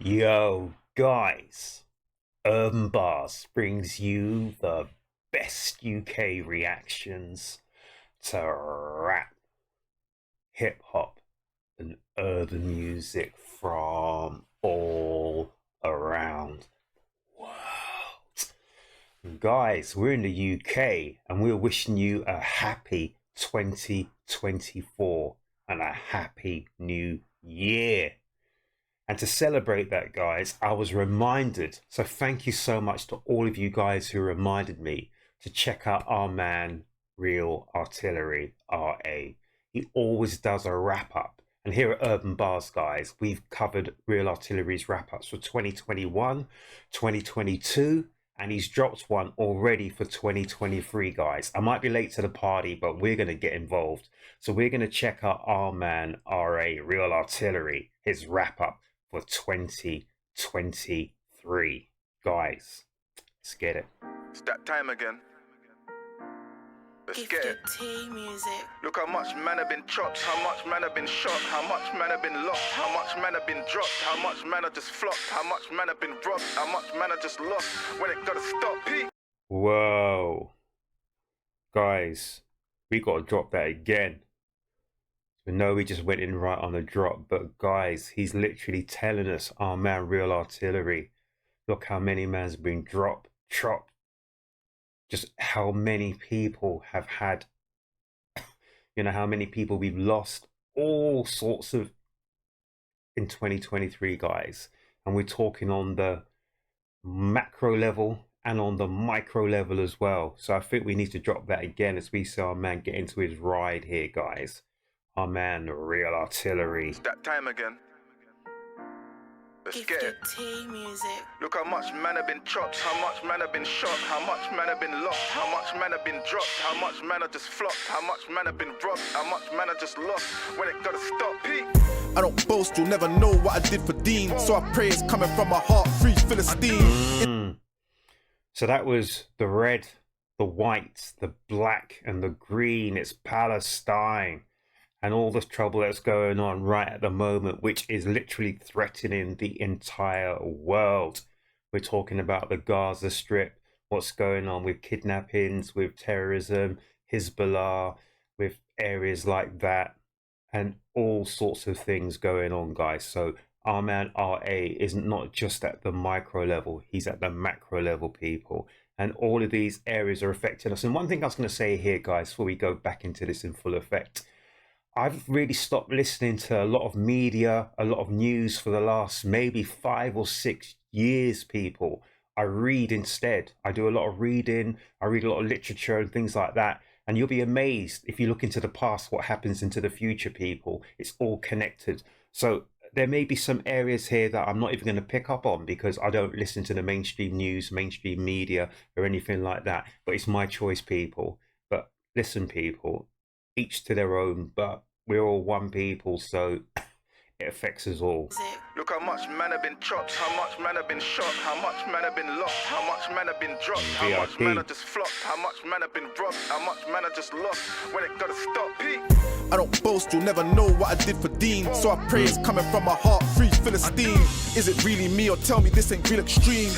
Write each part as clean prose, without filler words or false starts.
Yo, guys, Urban Barz brings you the best UK reactions to rap, hip hop, and urban music from all around the world. Guys, we're in the UK and we're wishing you a happy 2024 and a happy new year. And to celebrate that, guys, I was reminded. So thank you so much to all of you guys who reminded me to check out our man, Real Artillery, RA. He always does a wrap up. And here at Urban Bars, guys, we've covered Real Artillery's wrap ups for 2021, 2022, and he's dropped one already for 2023, guys. I might be late to the party, but we're going to get involved. So we're going to check out our man, RA, Real Artillery, his wrap up for 2023. Guys, let's get it. It's that time again. Let's get it. Tea music. Look how much man have been chopped, how much man have been shot, how much man have been lost, how much man have been dropped, how much man have just flopped, how much man have been robbed, how much man have just lost. When it gotta stop, Pete. Whoa. Guys, we got to drop that again. We know we just went in right on the drop, but guys, he's literally telling us, our man, Real Artillery, look how many man's been dropped, chopped. Just how many people have had, how many people we've lost, all sorts of in 2023, guys. And we're talking on the macro level and on the micro level as well. So I think we need to drop that again as we see our man get into his ride here, guys. Our man, Real Artillery. It's that time again. Let's get it. Tea music. Look how much man have been chopped, how much man have been shot, how much man have been lost, how much man have been dropped, how much man have just flopped, how much man have been robbed, how much man have just lost. When it gotta stop, Pete. I don't boast, you'll never know what I did for Dean. So I pray it's coming from my heart, free Philistine. So that was the red, the white, the black, and the green. It's Palestine. And all this trouble that's going on right at the moment, which is literally threatening the entire world. We're talking about the Gaza Strip, what's going on with kidnappings, with terrorism, Hezbollah, with areas like that, and all sorts of things going on, guys. So our man RA isn't not just at the micro level, he's at the macro level, people. And all of these areas are affecting us. And one thing I was going to say here, guys, before we go back into this in full effect, I've really stopped listening to a lot of media, a lot of news for the last maybe 5 or 6 years, people. I read instead. I do a lot of reading. I read a lot of literature and things like that. And you'll be amazed if you look into the past, what happens into the future, people. It's all connected. So there may be some areas here that I'm not even going to pick up on because I don't listen to the mainstream news, mainstream media or anything like that. But it's my choice, people. But listen, people, each to their own, but we're all one people, so it affects us all. Look how much man have been chopped, how much man have been shot, how much man have been lost, how much man have been dropped, how much man have just flopped, how much man have been robbed, how much man have just lost. When it gotta stop, Pete. I don't boast, you'll never know what I did for Dean. So I pray it's coming from my heart, free Philistine. Is it really me or tell me this ain't real extreme?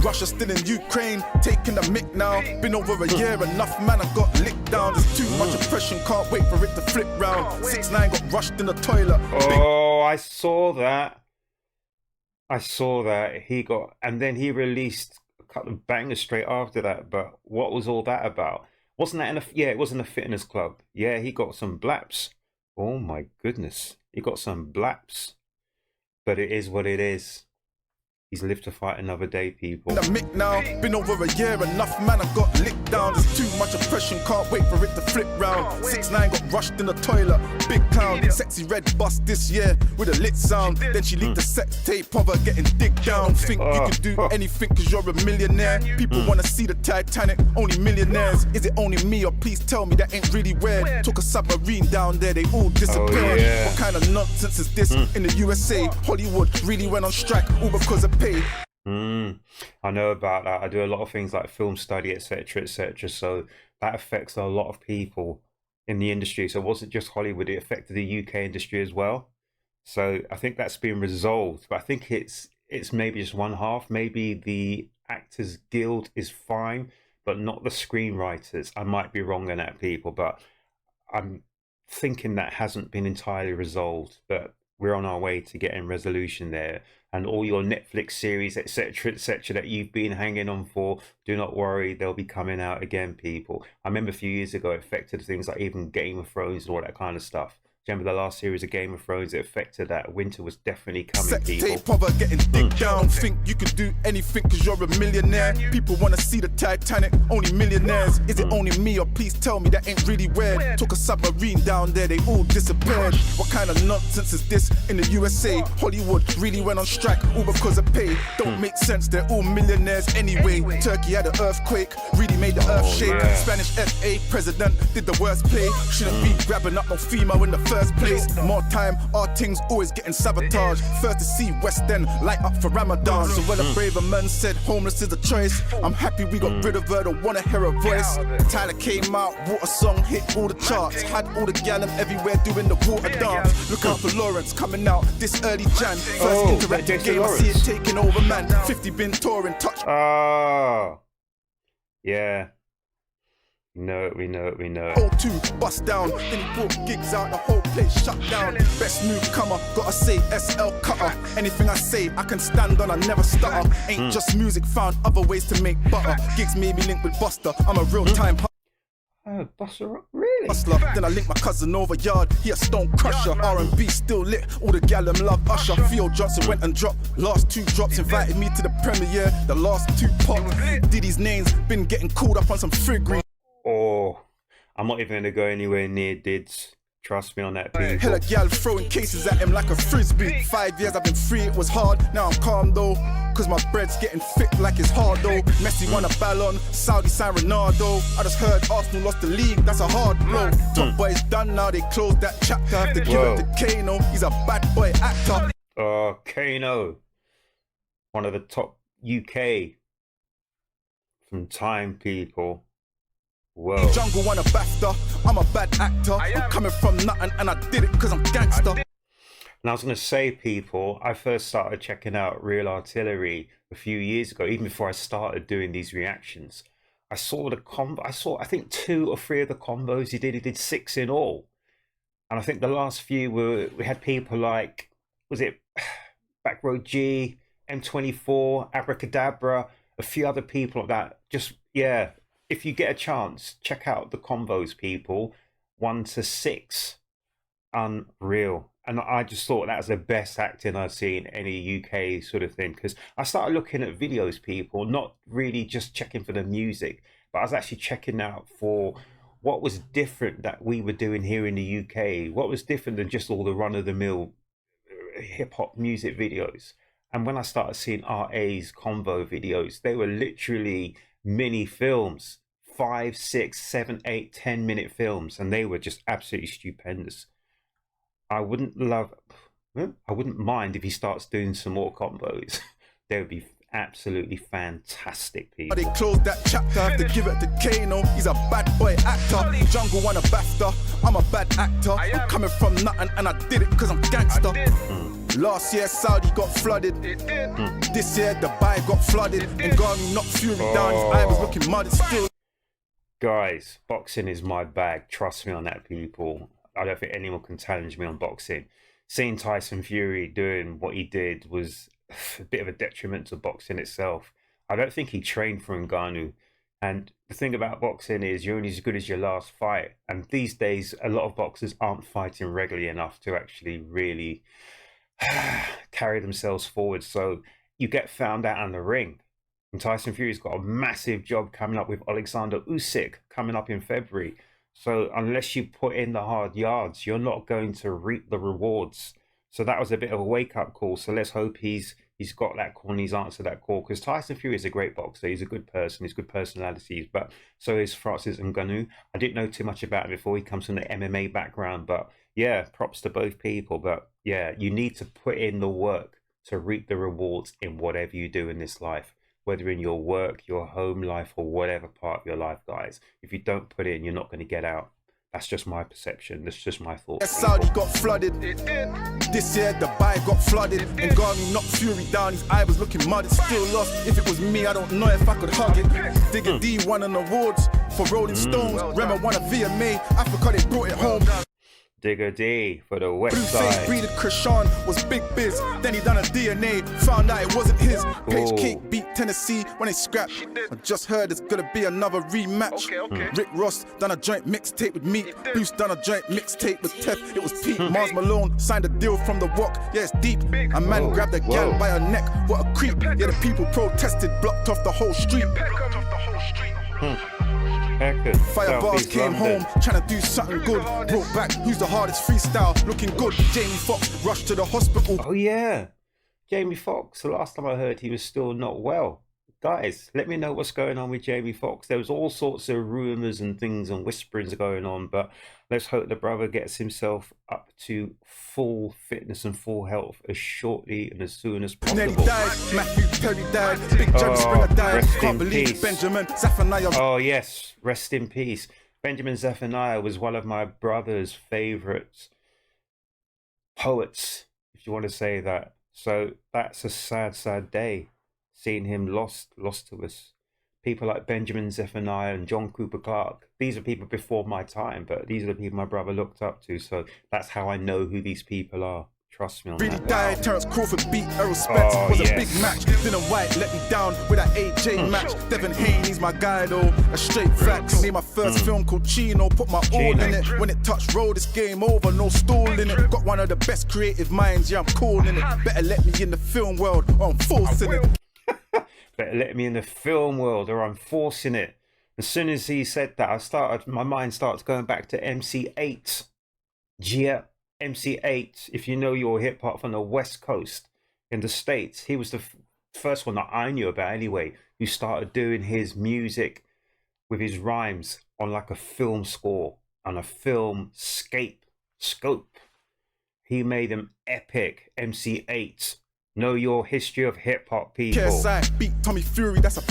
Russia still in Ukraine, taking the mick now. Been over a year, enough man I got licked down. There's too much oppression, can't wait for it to flip round. 6ix9ine got rushed in the toilet. Oh, I saw that. He got, and then he released a couple of bangers straight after that. But what was all that about? Wasn't that in a, yeah, it was in a fitness club. Yeah, he got some blaps. Oh my goodness, he got some blaps. But it is what it is. He's lived to fight another day, people. In the mick now, been over a year, enough man I got licked down. There's too much oppression, can't wait for it to flip round. 6ix9ine got rushed in the toilet, big clown. Sexy red bust this year with a lit sound. Then she leaked the sex tape of her getting digged down. Think you can do anything cause you're a millionaire. People wanna see the Titanic, only millionaires. Is it only me or please tell me that ain't really weird? Took a submarine down there, they all disappeared. Yeah. What kind of nonsense is this in the USA? Hollywood really went on strike all because of pay. I know about that. I do a lot of things like film study, etc., etc. So that affects a lot of people in the industry. So it wasn't just Hollywood; it affected the UK industry as well. So I think that's been resolved, but I think it's maybe just one half. Maybe the Actors Guild is fine, but not the screenwriters. I might be wrong on that, people, but I'm thinking that hasn't been entirely resolved. But we're on our way to getting resolution there. And all your Netflix series, etc., that you've been hanging on for, do not worry, they'll be coming out again, people. I remember a few years ago, it affected things like even Game of Thrones and all that kind of stuff. Remember the last series of Game of Thrones? It affected that. Winter was definitely coming, Sex people. tape of her getting dick down. Think you can do anything cause you're a millionaire. People wanna see the Titanic, only millionaires. Is it only me, or please tell me that ain't really weird? Took a submarine down there, they all disappeared. What kind of nonsense is this in the USA? Hollywood really went on strike, all because of pay. Don't make sense, they're all millionaires anyway. Turkey had an earthquake, really made the earth shake. yeah. Spanish FA president did the worst play. Shouldn't be grabbing up no female in the first place. More time, our things always getting sabotaged. First to see West End light up for Ramadan. So when a braver man said homeless is a choice, I'm happy we got rid of her, don't wanna hear her voice. Tyler came out, water song hit all the charts. Had all the gal everywhere doing the water dance. Look out for Lawrence coming out this early Jan. First interactive Jason game, I see it Lawrence. taking over, man. 50 been touring, touch. Oh, yeah. We know it. O2 bust down, then he brought gigs out, the whole place shut down. Best newcomer, gotta say SL Cutter. Anything I say, I can stand on, I never stutter. Ain't just music, found other ways to make butter. Gigs made me link with Buster, I'm a real time Oh, Buster, really? hustler. Then I link my cousin over yard, he a stone crusher. R&B still lit, all the gal them love Usher. Theo Johnson went and dropped, last 2 drops. Invited me to the premiere, the last 2 pop. Diddy's name's been getting called up on some friggery. Oh, I'm not even going to go anywhere near Dids. Trust me on that, people. Hella gal throwing cases at him like a frisbee. 5 years I've been free, it was hard. Now I'm calm though, cause my bread's getting thick like it's hard though. Messi won a ballon, Saudi signed Ronaldo. I just heard Arsenal lost the league, that's a hard blow. Top boy is done now, they closed that chapter. Have to give it to Kano, he's a bad boy actor. Kano, one of the top UK from Time, people. Whoa. Jungle won a BAFTA, I'm a bad actor. I'm coming from nothing and I did it cause I'm gangster. And I was going to say, people, I first started checking out Real Artillery a few years ago, even before I started doing these reactions. I saw the combo. I think 2 or 3 of the combos he did. He did 6 in all. And I think the last few we had people like, was it Back Row G, M24, Abracadabra, a few other people like that. Just, yeah. If you get a chance, check out the combos, people. 1 to 6. Unreal. And I just thought that was the best acting I've seen any UK sort of thing. Because I started looking at videos, people, not really just checking for the music, but I was actually checking out for what was different that we were doing here in the UK. What was different than just all the run-of-the-mill hip-hop music videos. And when I started seeing RA's combo videos, they were literally mini films. 5, 6, 7, 8, 10-minute films, and they were just absolutely stupendous. I wouldn't mind if he starts doing some more combos. They would be absolutely fantastic, people. They closed that chapter, have to give it to Kano, he's a bad boy actor. Jungle won a BAFTA, I'm a bad actor. I'm coming from nothing and I did it cause I'm gangster. Last year Saudi got flooded. This year Dubai got flooded. And Ghana knocked Fury down, his eye was looking muddy still. Guys, boxing is my bag. Trust me on that, people. I don't think anyone can challenge me on boxing. Seeing Tyson Fury doing what he did was a bit of a detriment to boxing itself. I don't think he trained for Ngannou. And the thing about boxing is you're only as good as your last fight. And these days, a lot of boxers aren't fighting regularly enough to actually really carry themselves forward. So you get found out in the ring. And Tyson Fury's got a massive job coming up with Alexander Usyk coming up in February. So unless you put in the hard yards, you're not going to reap the rewards. So that was a bit of a wake-up call. So let's hope he's got that call and he's answered that call. Because Tyson Fury is a great boxer. He's a good person. He's good personalities. But so is Francis Ngannou. I didn't know too much about him before. He comes from the MMA background. But yeah, props to both people. But yeah, you need to put in the work to reap the rewards in whatever you do in this life. Whether in your work, your home life, or whatever part of your life, guys. If you don't put in, you're not going to get out. That's just my perception. That's just my thought. Saudi got flooded. This year, Dubai got flooded. And Garden knocked Fury down. His eye was looking mud. It's still lost. If it was me, I don't know if I could hug it. Digger D won an awards for Rolling Stones. Rema won a VMA. Africa, they brought it home. Digger D for the West Side. Blueface breeded Krishan was big biz. Then he done a DNA, found out it wasn't his. Page Cake beat Tennessee when they scrapped. I just heard there's gonna be another rematch. Rick Ross done a joint mixtape with Meek. Bruce done a joint mixtape with Tef. It was Pete. Mars Malone signed a deal from the Walk. Yeah, it's deep. A man grabbed a gal by her neck. What a creep. Yeah, the people protested, blocked off the whole street. Firebars came home, trying to do something good. Brought back, who's the hardest freestyle? Looking good. Jamie Foxx rushed to the hospital. Oh yeah, Jamie Foxx. The last time I heard, he was still not well. Guys, let me know what's going on with Jamie Foxx. There was all sorts of rumours and things and whisperings going on, but let's hope the brother gets himself up to full fitness and full health as shortly and as soon as possible. Nelly died, Matthew Perry died, Big Jerry Springer died. Can't believe peace. Benjamin Zephaniah. Oh yes, rest in peace. Benjamin Zephaniah was one of my brother's favourite poets, if you want to say that. So that's a sad, sad day. Seeing him lost to us. People like Benjamin Zephaniah and John Cooper Clarke. These are people before my time, but these are the people my brother looked up to. So that's how I know who these people are. Trust me on Really that. died, Terrence Crawford beat Errol Spence. Was a big match. Dylan White let me down with that AJ match. Devin Haney's my guy though, a straight facts. Made my first film called Chino, put my all in it. When it touched road, it's game over, no stall in it. Got one of the best creative minds, yeah, I'm cool in it. Better let me in the film world, or I'm forcing it. Better let me in the film world or I'm forcing it. As soon as he said that, my mind starts going back to MC8. Yeah, MC8. If you know your hip hop from the West Coast in the States, he was the first one that I knew about anyway, who started doing his music with his rhymes on like a film score, on a film scope. He made them epic. MC8. Know your history of hip hop, people. KSI beat Tommy Fury, that's a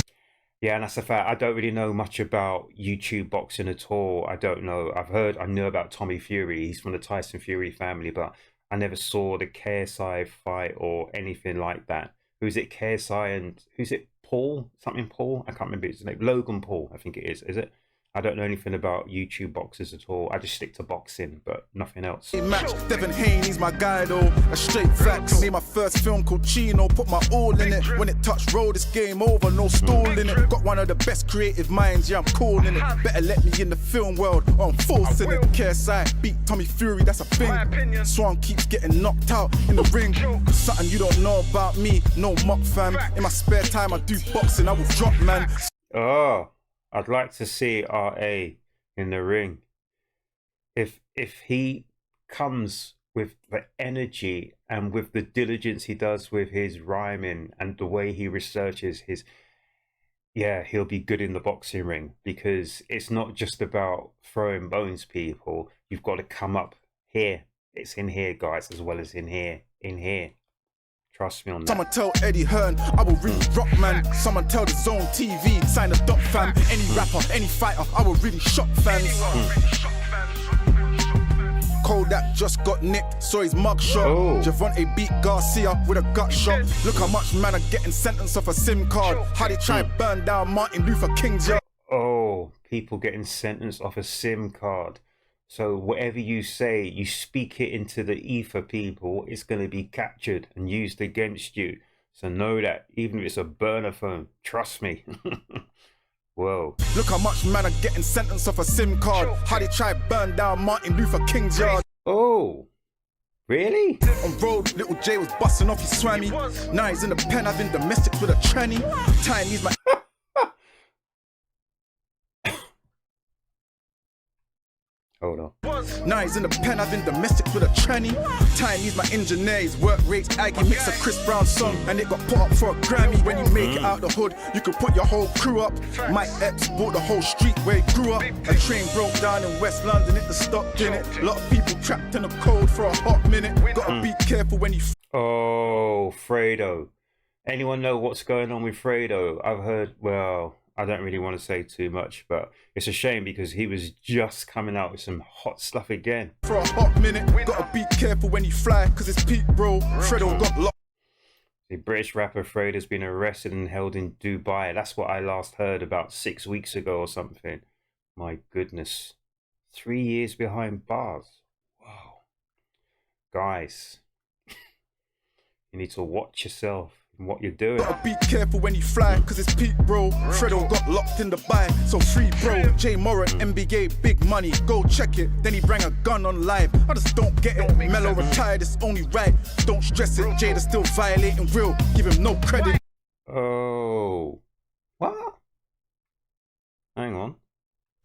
Yeah, and that's a fact. I don't really know much about YouTube boxing at all. I don't know. I knew about Tommy Fury. He's from the Tyson Fury family, but I never saw the KSI fight or anything like that. Who's it? KSI and who's it? Paul? Something Paul? I can't remember his name. Logan Paul, I think it is. Is it? I don't know anything about YouTube boxers at all. I just stick to boxing, but nothing else. match. Devin Haney's my guy though, a straight facts. Made my first film called Chino, put my all in it. When it touched road, it's game over, no stall in it. Got one of the best creative minds, yeah, I'm cool in it. Better let me in the film world, or I'm forcing it. KSI beat Tommy Fury, that's a thing. Swan keeps getting knocked out in the ring. Something you don't know about me, no mock fam. In my spare time, I do boxing, I will drop, man. Oh, I'd like to see RA in the ring. If he comes with the energy and with the diligence he does with his rhyming and the way he researches his, yeah, he'll be good in the boxing ring, because it's not just about throwing bones, people. You've got to come up here. It's in here, guys, as well as in here. In here. Trust me on that. Someone tell Eddie Hearn, I will really rock, man. Someone tell the Zone TV, sign a dot, fam. Any rapper, any fighter, I will really shock fans. Kodak just got nicked, saw his mugshot. Javante beat Garcia with a gut shot. Look how much man are getting sentenced off a SIM card. How they try and burn down Martin Luther King's yard. Oh, people getting sentenced off a SIM card. So whatever you say, you speak it into the ether, people, it's going to be captured and used against you. So know that, even if it's a burner phone, trust me. Whoa. Look how much man are getting sentenced off a SIM card. How they try and burn down Martin Luther King's yard. Oh, really? On road, little J was busting off his swammy. Now he's in the pen, having domestics with a tranny. Time needs my... Hold on. Now he's in the pen, having domestics with a tranny. Time needs my engineers, work rates, Aggie mix a Chris Brown song, and it got put up for a Grammy. When you make it out the hood, you can put your whole crew up. Mike Epps bought the whole street where he grew up. A train broke down in West London, it stopped in it. A lot of people trapped in the cold for a hot minute. Gotta be careful when you... Oh, Fredo. Anyone know what's going on with Fredo? I don't really want to say too much, but it's a shame because he was just coming out with some hot stuff again. For a hot minute, gotta be careful when you fly, cause it's peak, bro. Fredo got locked. The British rapper Fred has been arrested and held in Dubai. That's what I last heard about 6 weeks ago or something. My goodness. 3 years behind bars. Wow. Guys, you need to watch yourself and what you're doing. Gotta be careful when you fly, cause it's peak, bro. Fredo got locked in Dubai, so free, bro. J Moran, NBA, big money, go check it. Then he bring a gun on live. I just don't get it. Mellow retired, it's only right. Don't stress it. Jada still violating real. Give him no credit. Oh. What? Hang on.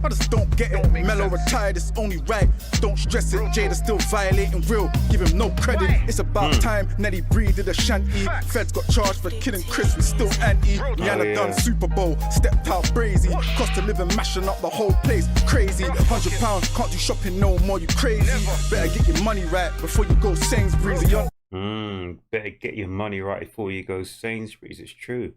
I just don't get it. Mellow retired, it's only right. Don't stress it. Jada still violating real. Give him no credit. It's about time Nelly breathed a shanty. Feds got charged for killing Chris, we still anti. Rihanna done Super Bowl, stepped out brazy. Cost of living mashing up the whole place. Crazy. £100, can't do shopping no more, you crazy. Better get your money right before you go Sainsbury's. Better get your money right before you go Sainsbury's. It's true.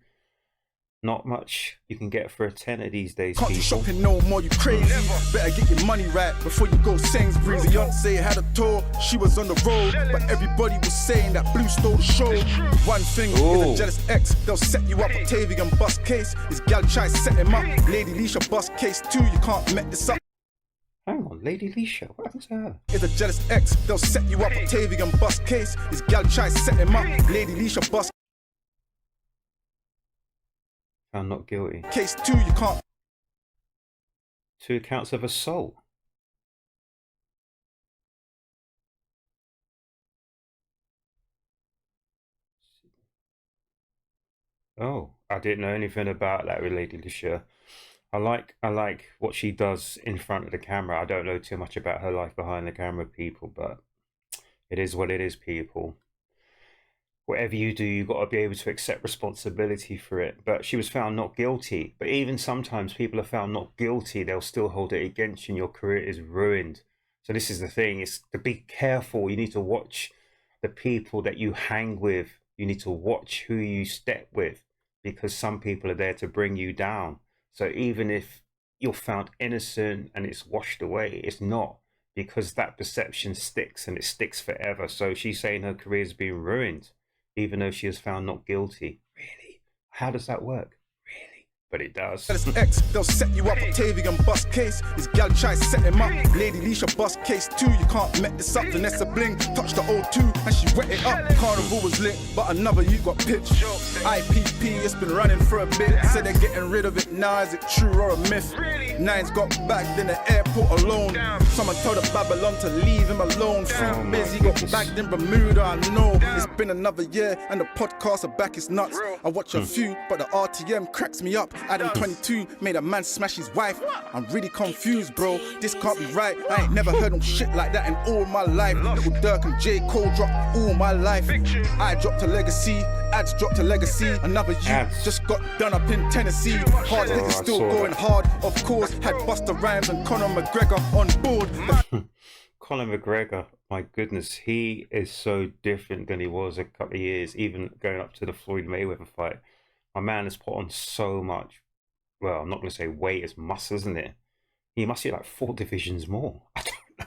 Not much you can get for a tenner these days. Can't do shopping no more, you crazy. Better get your money right before you go Sainsbury's. Beyonce had a tour, she was on the road, but everybody was saying that Blue stole the show. One thing is a jealous ex, they'll set you up. Octavian bus case, his gal try set him up. Lady Leisha bus case too, you can't met this up. Hang on, Lady Leisha, what happened to her? Is a jealous ex, they'll set you up. Octavian bus case, his gal try set him up. Lady Leisha bus Found not guilty. case too, you can't. 2 counts of assault. Oh, I didn't know anything about that with Lady Leisha. I like what she does in front of the camera. I don't know too much about her life behind the camera, people, but it is what it is, people. Whatever you do, you've got to be able to accept responsibility for it. But she was found not guilty. But even sometimes people are found not guilty, they'll still hold it against you and your career is ruined. So this is the thing, is to be careful. You need to watch the people that you hang with. You need to watch who you step with, because some people are there to bring you down. So even if you're found innocent and it's washed away, it's not, because that perception sticks and it sticks forever. So she's saying her career is being ruined, even though she is found not guilty. Really? How does that work? Really? But it does. Ex, they'll set you up. Octavian bus case, his gal try set him up. Lady Leisha bus case too, you can't met this up. Vanessa Bling touched the O2 and she wet it up. Carnival was lit, but another you got pitched. IPP, it's been running for a bit. Said they're getting rid of it now, is it true or a myth? Nines got bagged in the airport alone. Someone told the Babylon to leave him alone. Frank Busy got bagged in Bermuda, I know. It's been another year and the podcasts are back, it's nuts. I watch a few, but the RTM cracks me up. Adam 22 made a man smash his wife. I'm really confused, bro. This can't be right. I ain't never heard no shit like that in all my life. Little Dirk and J. Cole dropped all my life. I dropped a legacy, ads dropped a legacy. Another you just got done up in Tennessee. Hard hit is still going hard, of course. Had Busta Rhymes and Conor McGregor on board. Conor McGregor, my goodness, he is so different than he was a couple of years, even going up to the Floyd Mayweather fight. My man has put on so much, well, I'm not going to say weight, it's muscle, isn't it? He must be like 4 divisions more. I don't know.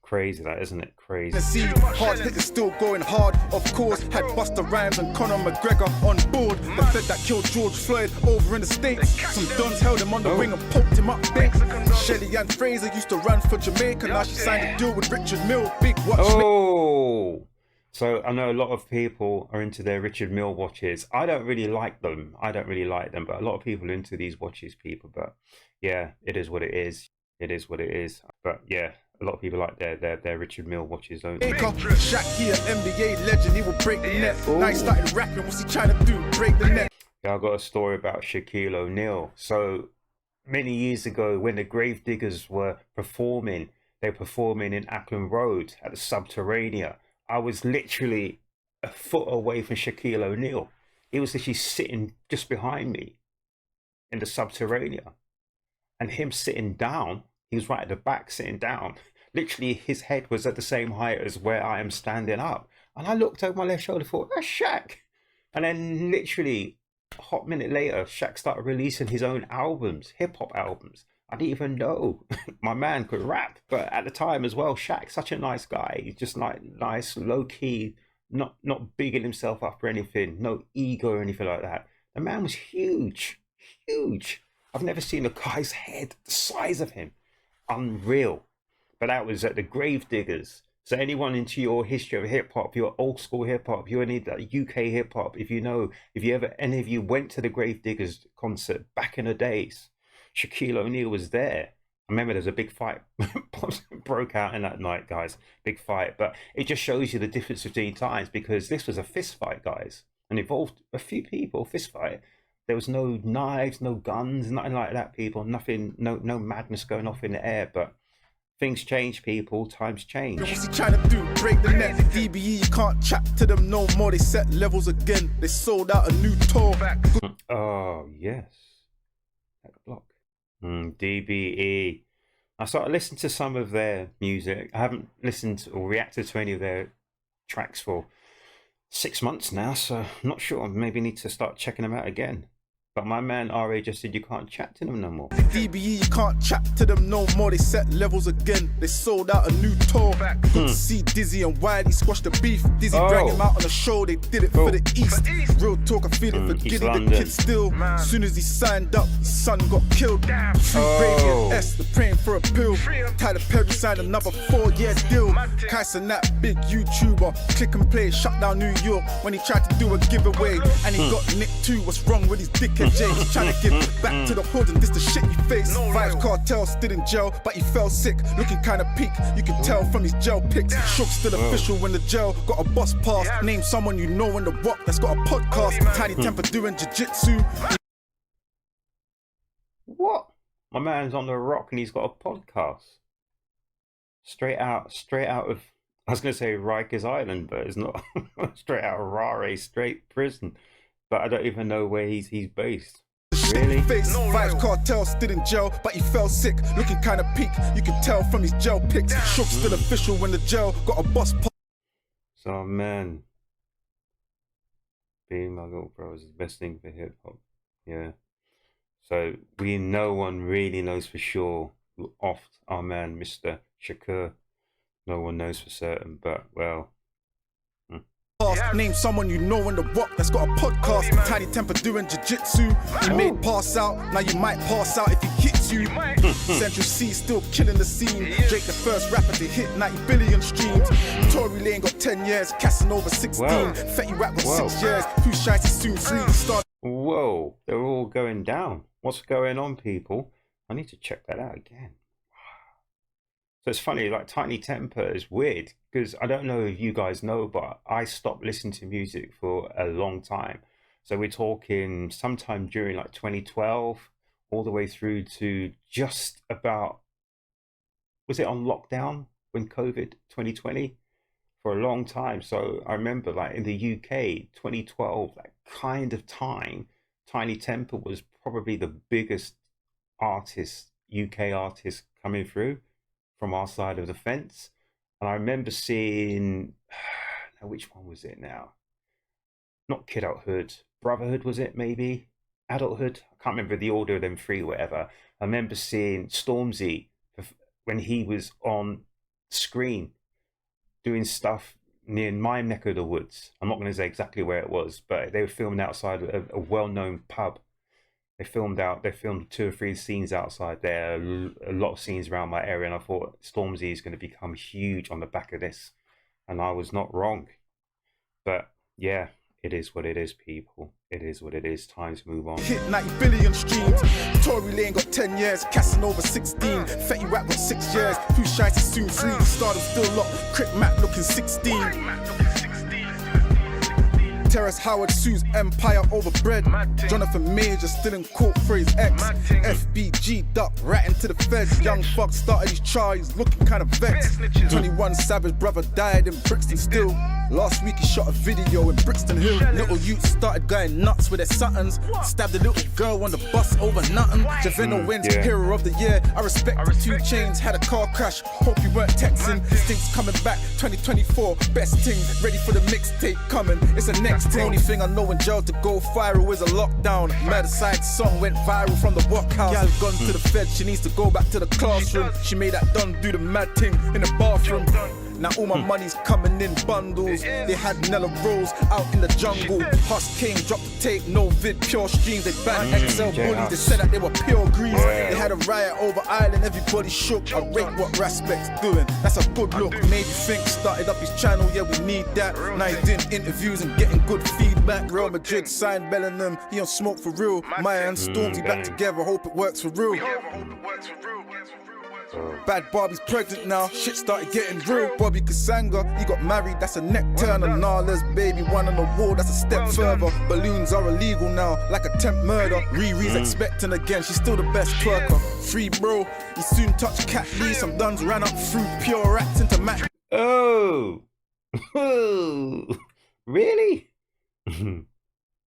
Crazy that, isn't it? Crazy. Hard hit is still going hard, of course. Had Busta Rhymes and Conor McGregor on board. The fed that killed George Floyd over in the States. Some dons held him on the wing and poked him up big. Shelly Ann Fraser used to run for Jamaica. Now she signed a deal with Richard Mill. Big watch. Oh! So I know a lot of people are into their Richard Mill watches. I don't really like them. But a lot of people are into these watches, people. But yeah, it is what it is. It is what it is. But yeah, a lot of people like their Richard Mill watches, don't they? Shaq here, NBA legend, he will break the net. Now he started rapping, what's he trying to do? Break the net. Yeah, I got a story about Shaquille O'Neal. So many years ago, when the Gravediggers were performing, they were performing in Ackland Road at the Subterranea. I was literally a foot away from Shaquille O'Neal. He was literally sitting just behind me in the Subterranea. And him sitting down, he was right at the back sitting down. Literally, his head was at the same height as where I am standing up. And I looked over my left shoulder and thought, that's Shaq. And then literally a hot minute later, Shaq started releasing his own albums, hip-hop albums. I didn't even know my man could rap. But at the time as well, Shaq's such a nice guy. He's just like nice, low-key, not bigging himself up or anything, no ego or anything like that. The man was huge, huge. I've never seen a guy's head the size of him. Unreal. But that was at the Gravediggers. So anyone into your history of hip hop, your old school hip hop, you need that UK hip hop. If any of you went to the Gravediggers concert back in the days, Shaquille O'Neal was there. I remember there's a big fight broke out in that night, guys. Big fight. But it just shows you the difference between times, because this was a fist fight, guys, and involved a few people. Fist fight. There was no knives, no guns, nothing like that, people. Nothing, no madness going off in the air. But things change, people. Times change. What's he trying to do? Break the net. DBE, you can't chat to them no more. They set levels again. They sold out a new tour. Oh, yes. At the block. DBE. I started listening to some of their music. I haven't listened or reacted to any of their tracks for 6 months now, so I'm not sure. Maybe need to start checking them out again. But my man RA just said you can't chat to them no more. DBE, you can't chat to them no more. They set levels again. They sold out a new tour. Good to see Dizzy and Wiley squash the beef. Dizzy drag him out on the show. They did it for the East. Real talk, I feel it for Giddy, the kid still. Soon as he signed up, his son got killed. Free Radiant S, they're praying for a pill. Tyler Perry signed another 4-year deal. Kyson, that big YouTuber, click and play, shut down New York when he tried to do a giveaway. And he got nicked too. What's wrong with his dickhead? James trying to give back to the hood, and this the shit he faced. Vibes Cartel still in jail, but he fell sick, looking kinda peak. You can tell from his jail pics. Shook still official when the jail got a bus pass. Name someone you know in the rock that's got a podcast. Tiny Temper doing jiu-jitsu. What? My man's on the rock and he's got a podcast. Straight out of, I was going to say Rikers Island, but it's not. Straight out of Rare, straight prison. But I don't even know where he's based. Really? Vibes Cartel still in jail, but he fell sick, looking kinda peak. You can tell from his jail pics. Shook still official when the jail got a bus pass. So man, being my little bro is the best thing for hip hop. Yeah. So no one really knows for sure who offed our man Mr. Shakur. No one knows for certain, but well. Name someone you know in the rock that's got a podcast. Tiny Temper doing jiu-jitsu. You made pass out, now you might pass out if he hits you. Central C still killing the scene. Drake the first rapper to hit 90 billion streams. Tory Lane got 10 years, Casanova 16. Fetty Rap got 6 years. Who shies to soon sleep. Whoa, they're all going down. What's going on, people? I need to check that out again. So it's funny, like Tiny Temper is weird, because I don't know if you guys know, but I stopped listening to music for a long time. So we're talking sometime during like 2012, all the way through to just about, was it on lockdown when COVID 2020? For a long time. So I remember like in the UK, 2012, that kind of time, Tiny Temper was probably the biggest artist, UK artist coming through from our side of the fence. And I remember seeing, now which one was it now? Not Kidulthood, Brotherhood was it maybe? Adulthood? I can't remember the order of them three, whatever. I remember seeing Stormzy when he was on screen doing stuff near my neck of the woods. I'm not going to say exactly where it was, but they were filming outside a well-known pub. They filmed 2 or 3 scenes outside there, a lot of scenes around my area, and I thought Stormzy is going to become huge on the back of this, and I was not wrong. But yeah, it is what it is, people. It is what it is. Times move on. Hit 90 billion streams. Tory Lane got 10 years, Casanova 16. Fetty Rap got 6 years. Who shies to soon sleep. Stardom still locked. Crip Mac looking 16. Terrace Howard sues Empire over bread. Jonathan Major still in court for his ex. FBG duck right into the feds. Young fuck started his trial, he's looking kind of vexed. 21 Savage brother died in Brixton still. Last week he shot a video in Brixton Hill. Little youths started going nuts with their suttons. Stabbed a little girl on the bus over nothing. Javino wins Hero of the Year. I respect the 2 Chainz. Had a car crash. Hope you weren't texting. Instincts coming back. 2024. Best thing. Ready for the mixtape coming. It's the next thing. Only thing I know in jail to go viral is a lockdown. Murder Side song went viral from the workhouse. Gal's gone to the Fed. She needs to go back to the classroom. She made that done do the mad thing in the bathroom. Now all my money's coming in bundles. They had Nella Rose out in the jungle. Husk King dropped the tape, no vid, pure streams. They banned XL bullies, they said that they were pure greens. They had a riot over Ireland, everybody shook. I rate what Raspect's doing, that's a good look. Maybe Fink started up his channel, yeah we need that. Now he's doing interviews and getting good feedback. Real Madrid signed Bellingham, he on smoke for real. Maya and Stormzy back together, hope it works for real. Bad Barbie's pregnant now, shit started getting real. Bobby Kasanga, he got married, that's a neck turner. Nala's baby, one on the wall, that's a step further. Balloons are illegal now, like attempt murder. Riri's expecting again, she's still the best twerker. Free bro, he soon touched Cat Lee. Some duns ran up through pure rats into Mac. Oh, really?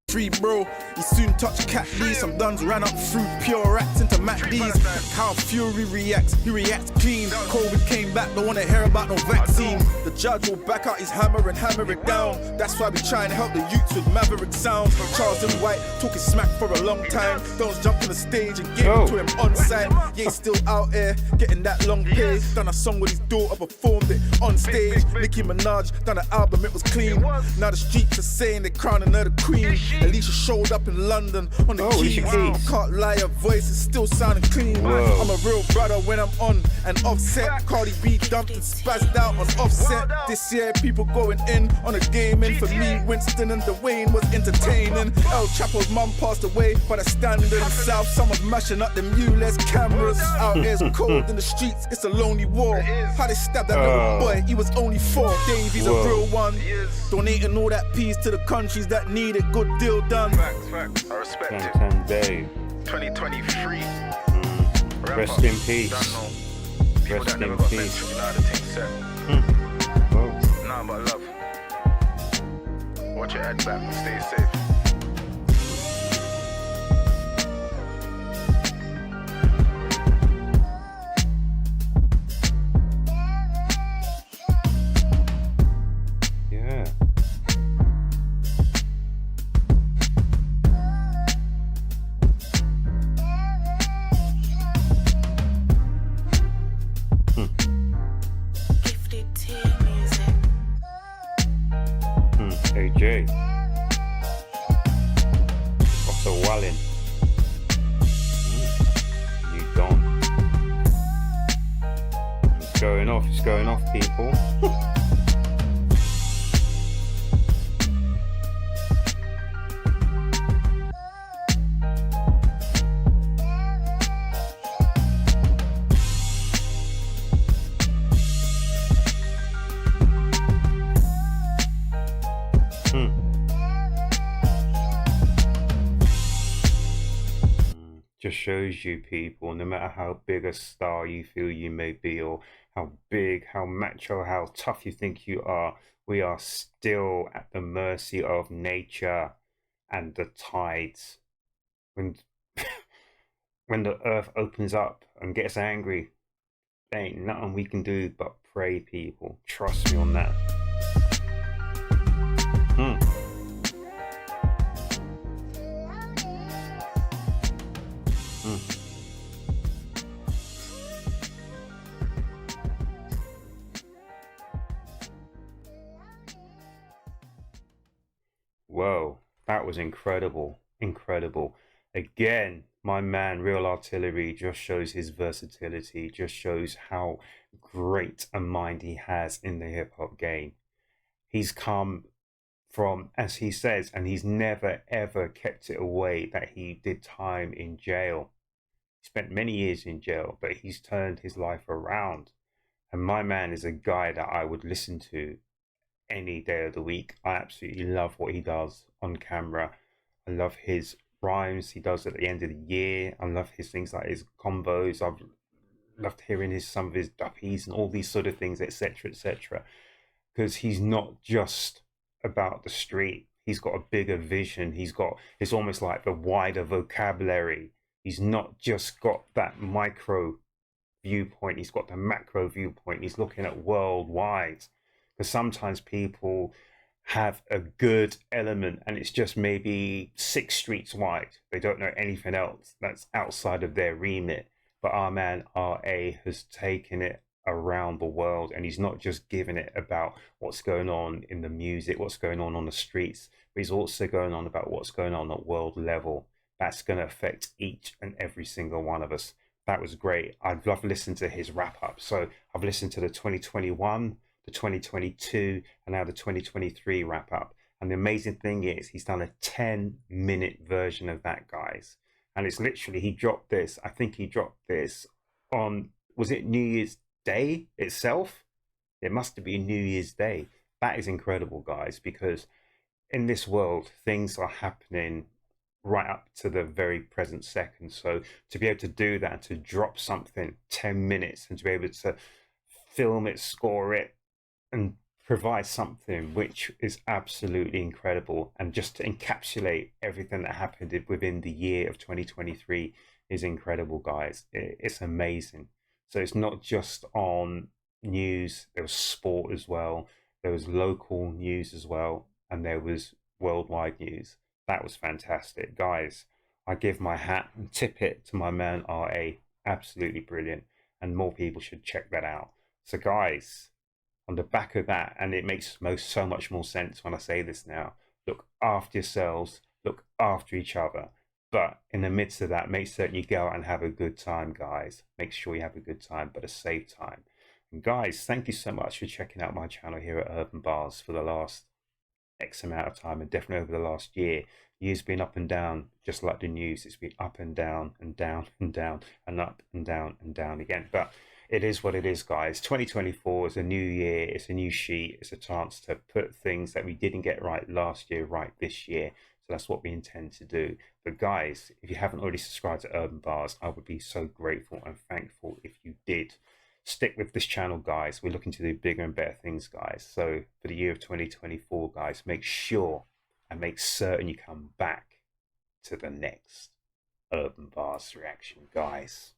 Free bro, he soon touched Cat Lee. Some duns ran up through pure rats into Mac D's. How Fury reacts, he reacts clean. COVID came back, don't wanna hear about no vaccine. The judge will back out his hammer and hammer it down. That's why we try and help the youths with maverick sounds. Charleston White talking smack for a long time. Don't jump on the stage and give it to him on site. Yeah, he's still out here getting that long pay. Done a song with his daughter, performed it on stage. Nicki Minaj done an album, it was clean. Now the streets are saying they're crowning her the queen. Alicia showed up in London on the keys. Can't lie, her voice is still sounding clean. Whoa. I'm a real brother when I'm on an offset. Cardi B dumped and spazzed out on Offset. This year people going in on a gaming. For me, Winston and Dwayne was entertaining. El Chapo's mum passed away, but I stand in the south. Someone's mashing up them ULEZ cameras. Out here's cold in the streets, it's a lonely war. How they stabbed that little boy, he was only 4. Davy's a real one. Donating all that peace to the countries that need it. Good deal done. Facts. I respect it. Dave. 2023. Rest in peace. People Rest that never in got peace. mentioned, you know how the thing set. Whoa. Nah, but love. Watch your head back and stay safe. Yeah. Gifted tier music. AJ. What's a Wallin? You gone. It's going off, people. Just shows you, people, no matter how big a star you feel you may be, or how big, how macho, how tough you think you are, we are still at the mercy of nature and the tides. When when the earth opens up and gets angry, there ain't nothing we can do but pray, people. Trust me on that. Whoa, that was incredible. Incredible. Again, my man, Real Artillery, just shows his versatility, just shows how great a mind he has in the hip hop game. He's come from, as he says, and he's never ever kept it away, that he did time in jail. He spent many years in jail, but he's turned his life around. And my man is a guy that I would listen to any day of the week. I absolutely love what he does on camera. I love his rhymes he does at the end of the year. I love his things like his combos. I've loved hearing some of his duppies and all these sort of things, etc., etc. because he's not just about the street. He's got a bigger vision. It's almost like the wider vocabulary. He's not just got that micro viewpoint, he's got the macro viewpoint. He's looking at worldwide. Because sometimes people have a good element and it's just maybe 6 streets wide. They don't know anything else that's outside of their remit. But our man RA has taken it around the world, and he's not just giving it about what's going on in the music, what's going on the streets, but he's also going on about what's going on at world level. That's going to affect each and every single one of us. That was great. I've loved listening to his wrap up. So I've listened to the 2021, the 2022, and now the 2023 wrap up. And the amazing thing is he's done a 10-minute version of that, guys. And it's literally, I think he dropped this on, was it New Year's Day itself? It must have been New Year's Day. That is incredible, guys, because in this world, things are happening right up to the very present second. So to be able to do that, to drop something 10 minutes and to be able to film it, score it, and provide something which is absolutely incredible, and just to encapsulate everything that happened within the year of 2023 is incredible, guys. It's amazing. So it's not just on news, there was sport as well, there was local news as well, and there was worldwide news. That was fantastic, guys. I give my hat and tip it to my man RA. Absolutely brilliant, and more people should check that out. So guys, on the back of that, and it makes so much more sense when I say this now, look after yourselves, look after each other, but in the midst of that, make certain you go out and have a good time, guys. Make sure you have a good time, but a safe time. And guys, thank you so much for checking out my channel here at Urb'n Barz for the last X amount of time, and definitely over the last year. Year's been up and down, just like the news. It's been up and down and down and down and up and down again. But it is what it is, guys. 2024 is a new year. It's a new sheet. It's a chance to put things that we didn't get right last year right this year. So that's what we intend to do. But guys, if you haven't already subscribed to Urb'n Barz, I would be so grateful and thankful if you did. Stick with this channel, guys. We're looking to do bigger and better things, guys. So for the year of 2024, guys, make sure and make certain you come back to the next Urb'n Barz reaction, guys.